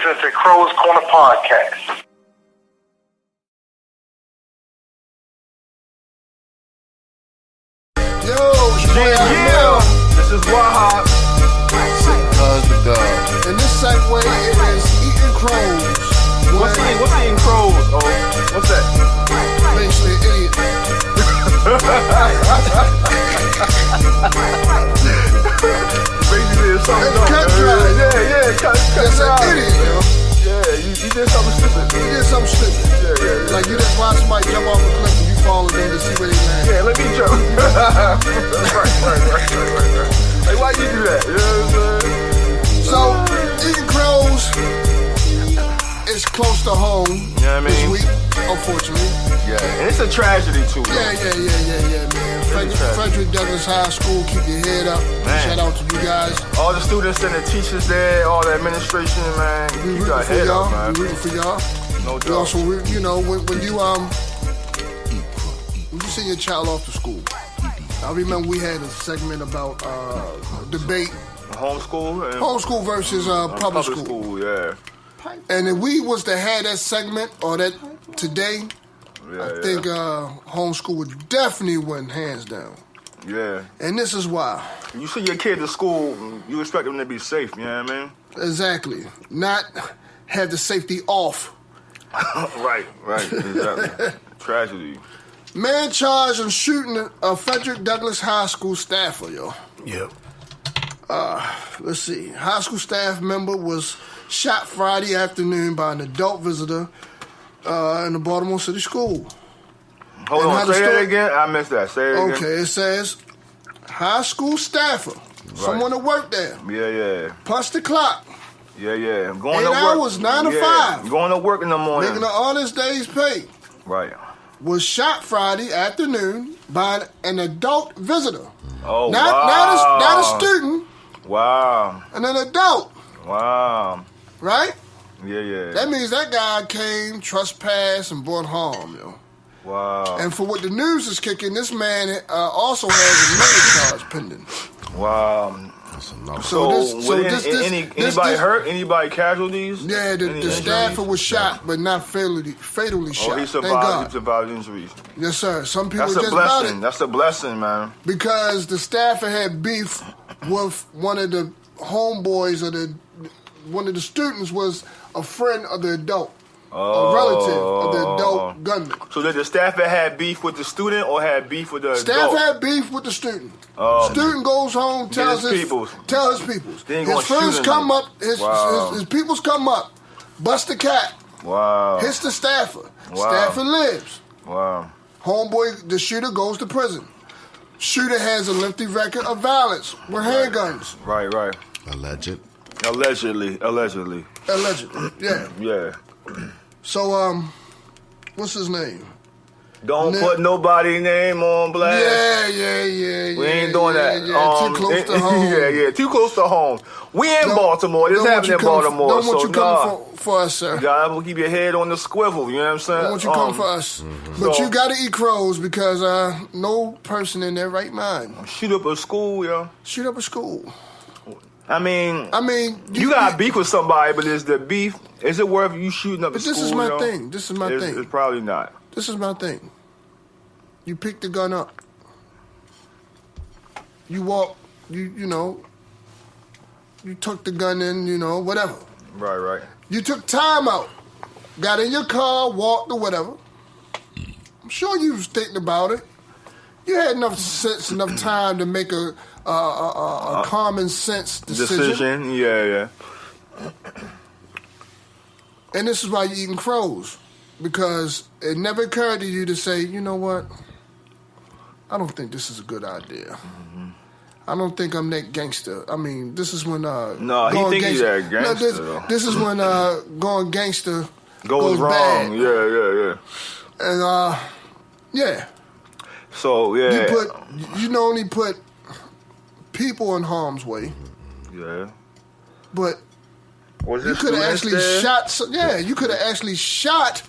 listening to Krows Corner Podcast. This is Wahamiyd. The dog. In this segue, it is eating crows. What's eating crows? Oh, what's that? Basically, an idiot. Basically, it's something. It's cut dry. Yeah, cut That's dry. an idiot, yo. Yeah, you did something stupid. You did something stupid. Yeah. Like you just watch somebody jump off a cliff and you follow them to see where they land. Yeah, let me jump. right. Like, why you do that? You know what I'm saying? So, eating crows is close to home. You know what I mean? This week, unfortunately. Yeah, and it's a tragedy too. Yeah, man. Frederick Douglass High School, keep your head up. Man. Shout out to you guys. All the students and the teachers there, all the administration, man. We Keep your rooting for head y'all. up, man. We rooting for y'all. No We doubt. also, when you send your child off to school, I remember we had a segment about debate, homeschool versus public school. Yeah. And if we was to have that segment or that today, I think homeschool would definitely win hands down. Yeah. And this is why. You send your kid to school, you expect them to be safe, you know what I mean? Exactly. Not have the safety off. Right, exactly. Tragedy. Man charged in shooting a Frederick Douglass High School staffer, yo. Yep. Let's see. High school staff member was shot Friday afternoon by an adult visitor in the Baltimore City School. Hold on, say that again? I missed that. Say it again. Okay, it says high school staffer, someone that worked there. Yeah. Plus the clock. Yeah. I'm going 8 to work. hours, 9 to 5. I'm going to work in the morning. Making an honest day's pay. Right. Was shot Friday afternoon by an adult visitor. Oh, not a student. Wow. And an adult. Wow. Right? Yeah. That means that guy came, trespassed, and brought harm, yo. Wow. And for what the news is kicking, this man also has a murder charge pending. Wow. Anybody hurt? Anybody casualties? Yeah, the staffer was shot, but not fatally shot. Oh, he survived. He survived injuries. Yes, sir. Some people That's a just blessing. about it. That's a blessing, man. Because the staffer had beef with one of the homeboys one of the students was a friend of the adult. A relative of the adult gunman. So did the staffer have beef with the student or had beef with the Staff adult? had beef with the student. Student goes home, tells his peoples. His friends come up, his peoples come up, bust the cat. Wow. Hits the staffer. Wow. Staffer lives. Wow. Homeboy, the shooter goes to prison. Shooter has a lengthy record of violence with handguns. Right. Allegedly, yeah. Yeah. So, what's his name? Don't put nobody's name on blast. Yeah. We ain't doing that. Too close to home. Yeah, too close to home. We in Baltimore. This happened in Baltimore. Don't want you coming for us, sir. You gotta keep your head on the swivel. You know what I'm saying? Don't want you coming for us. Mm-hmm. But you gotta eat crows because no person in their right mind. Shoot up a school, yo. Shoot up a school. I mean, you got beef with somebody, but is the beef? Is it worth you shooting up a school? This is my thing. This is my thing. It's probably not. This is my thing. You pick the gun up. You walk. You took the gun in. Whatever. Right. You took time out. Got in your car, walked or whatever. I'm sure you was thinking about it. You had enough sense, enough time to make a common sense decision. Yeah. And this is why you're eating crows. Because it never occurred to you to say, you know what? I don't think this is a good idea. Mm-hmm. I don't think I'm that gangster. I mean, this is when no, he think he's that gangster. No, this is when going gangster goes wrong. Bad. Yeah. And yeah. So yeah, you only put people in harm's way. Yeah. But you could have actually shot. You could have actually shot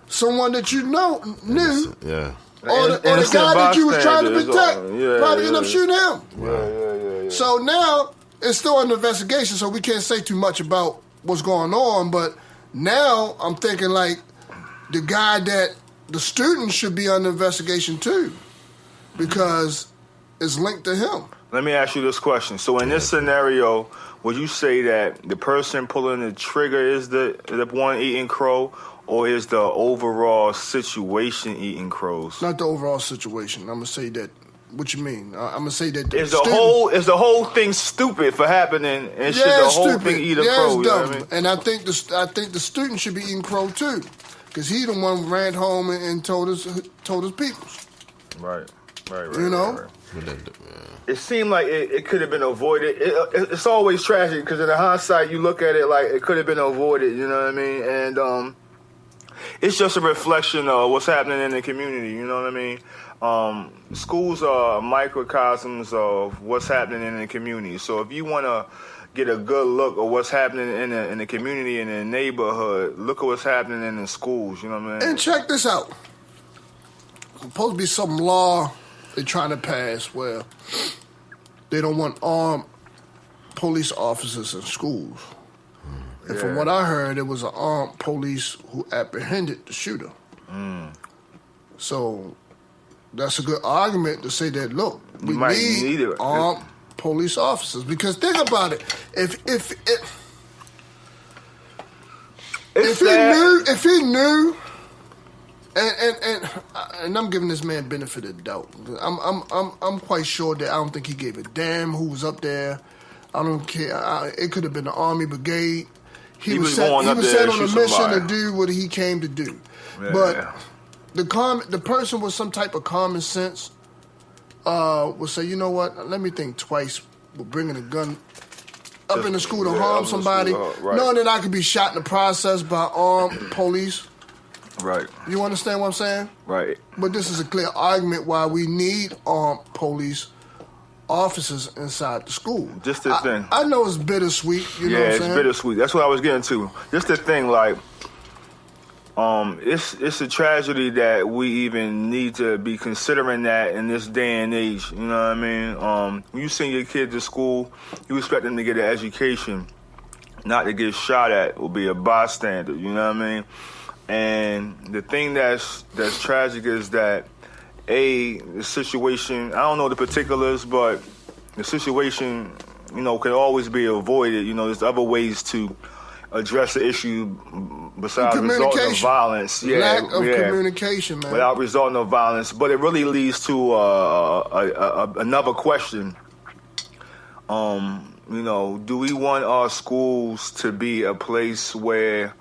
someone that you knew. Yeah. Or the guy that you was trying to protect probably end up shooting him. Yeah. So now it's still under investigation, so we can't say too much about what's going on. But now I'm thinking like the guy that the student should be under investigation too, because it's linked to him. Let me ask you this question. So in this scenario, would you say that the person pulling the trigger is the one eating crow, or is the overall situation eating crows? Not the overall situation. I'm gonna say that. What you mean? I'm gonna say that Is the whole thing stupid for happening, and should the whole thing eat a crow? It's dumb. You know what I mean? And I think the student should be eating crow too, because he the one who ran home and told his peoples. Right. You know. Right. It seemed like it could have been avoided. It's always tragic because in the hindsight, you look at it like it could have been avoided. You know what I mean? And it's just a reflection of what's happening in the community. You know what I mean? Schools are microcosms of what's happening in the community. So if you want to get a good look at what's happening in the community and in the neighborhood, look at what's happening in the schools. You know what I mean? And check this out. There's supposed to be some law they're trying to pass where they don't want armed police officers in schools. And from what I heard, it was an armed police who apprehended the shooter. So that's a good argument to say that, look, we need armed police officers. Because think about it. If he knew, and I'm giving this man benefit of the doubt. I'm quite sure that I don't think he gave a damn who was up there. I don't care. It could have been the Army Brigade. He was set on a mission to do what he came to do. Yeah. But the person with some type of common sense would say, you know what? Let me think twice. We're bringing a gun up in the school to harm somebody, knowing that I could be shot in the process by armed police. Right. You understand what I'm saying? Right. But this is a clear argument why we need armed police officers inside the school. Just the thing. I know it's bittersweet. You know what I'm saying? Yeah, it's bittersweet. That's what I was getting to. Just the thing, like, it's a tragedy that we even need to be considering that in this day and age. You know what I mean? When you send your kid to school, you expect them to get an education, not to get shot at or be a bystander. You know what I mean? And the thing that's tragic is that the situation, I don't know the particulars, but the situation, you know, can always be avoided. You know, there's other ways to address the issue besides resorting to violence. Lack of communication, man. Without resorting to violence. But it really leads to another question. You know, do we want our schools to be a place where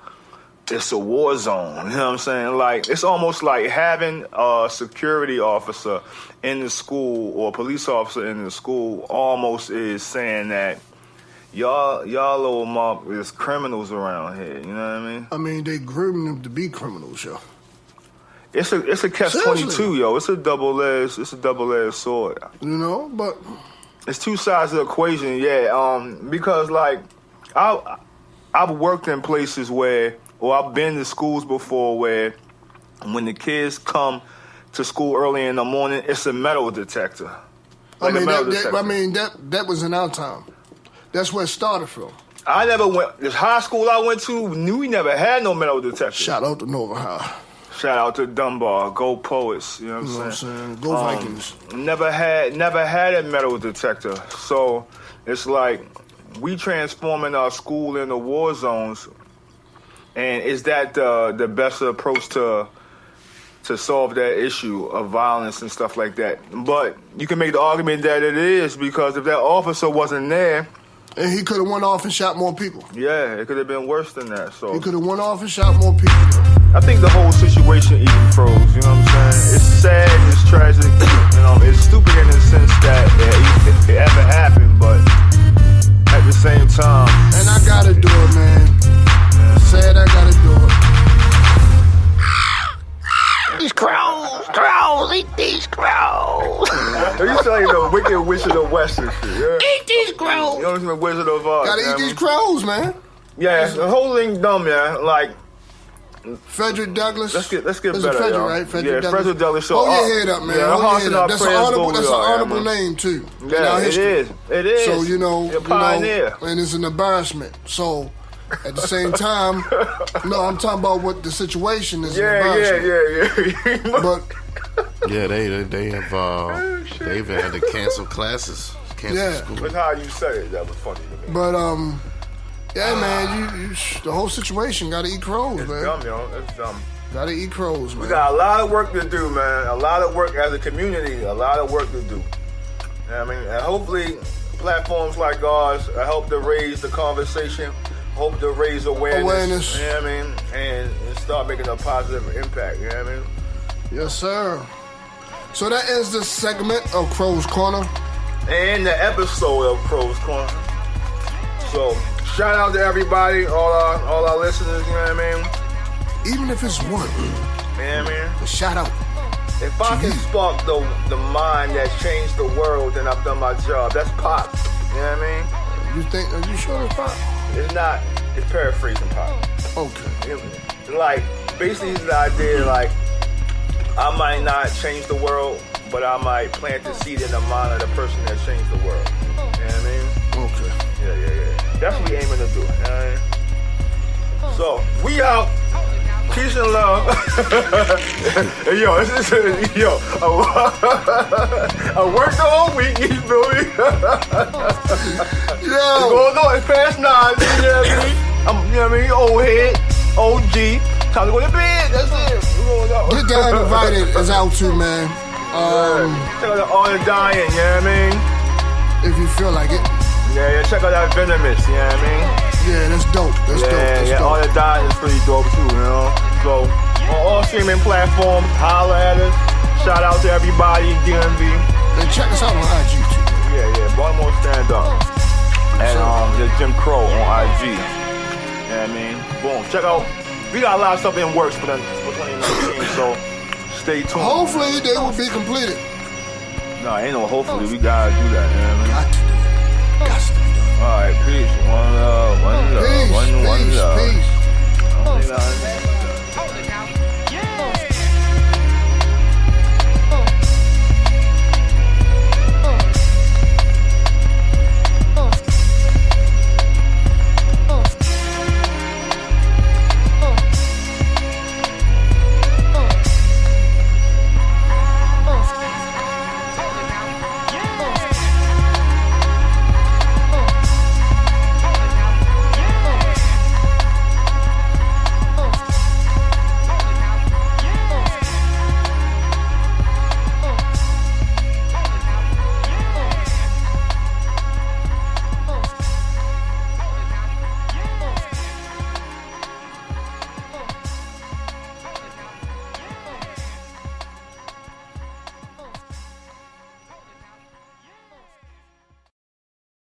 it's a war zone? You know what I'm saying? Like, it's almost like having a security officer in the school or a police officer in the school almost is saying that y'all little mob is criminals around here. You know what I mean? I mean, they grooming them to be criminals, yo. It's a catch-22, yo. It's a double-edged sword. You know, but it's two sides of the equation, yeah. Because like I've worked in places where, or I've been to schools before where when the kids come to school early in the morning, it's a metal detector. Like that was in our time. That's where it started from. I never went, this high school I went to, we never had no metal detector. Shout out to Nova High. Shout out to Dunbar, go Poets, you know what I'm saying? Go Vikings. Never had a metal detector. So it's like we transforming our school into war zones. And is that the best approach to solve that issue of violence and stuff like that? But you can make the argument that it is, because if that officer wasn't there, and he could have went off and shot more people. Yeah, it could have been worse than that. So he could have went off and shot more people. I think the whole situation eating crows, you know what I'm saying? It's sad, it's tragic, it's stupid in the sense that it ever happened, but at the same time. And I gotta do it, man. Sad I gotta do it. These crows, eat these crows. You sound like the Wicked Wizard of West and shit, yeah? Eat these crows. You know, the Wizard of Oz. Gotta eat these crows, man. Yeah, the whole thing dumb, yeah. Like, Frederick Douglass. Let's get better, Frederick, y'all. right? Frederick Douglass. So, hold your head up, man. Yeah, hold your head up. That's an honorable man. name, too. Yeah, it is. So, You're a pioneer. and it's an embarrassment. So, at the same time, no, I'm talking about what the situation is. Yeah. But Yeah, they have they even had to cancel classes, cancel school. That's how you said it. That was funny to me. But yeah, man, you the whole situation got to eat crows, It's man. dumb, yo. It's dumb. Got to eat crows, man. We got a lot of work to do, man. A lot of work as a community. A lot of work to do. You know what I mean? And hopefully platforms like ours help to raise the conversation, hope to raise awareness. You know what I mean? And start making a positive impact. You know what I mean? Yes, sir. So that ends this segment of Krows Corner. And the episode of Krows Corner. So shout out to everybody, all our listeners, you know what I mean? Even if it's one. You know what I mean? A shout out. If I can spark the mind that changed the world, then I've done my job. That's pop. You know what I mean? Are you sure it's pop? It's not, it's paraphrasing pop. Okay. Like, basically the idea, like, I might not change the world, but I might plant the seed in the mind of the person that changed the world. You know what I mean? Okay. Yeah. That's what we aiming to do. You know what I mean? So, we out. Peace and love. Hey, yo, a work the whole week, you feel me? Yo. Going on, it's past 9, you know what I mean? You know what I mean? Old head, OG. Time to go to bed, that's it. Get Down Invited is out too, man. Check out the All the Dying, you know what I mean? If you feel like it. Yeah, check out that Venomous, you know what I mean? Yeah, that's dope. That's dope. All the Dying is pretty dope too, you know? So, on all streaming platforms, holla at us. Shout out to everybody, DMV. And check us out on IG too. Yeah, Baltimore Stand Up. And there's Jim Crow on IG. You know what I mean? Boom. Check out. We got a lot of stuff in works for 2019, so stay tuned. Hopefully they will be completed. No, ain't no hopefully. We gotta do that, you know what I mean? Got to.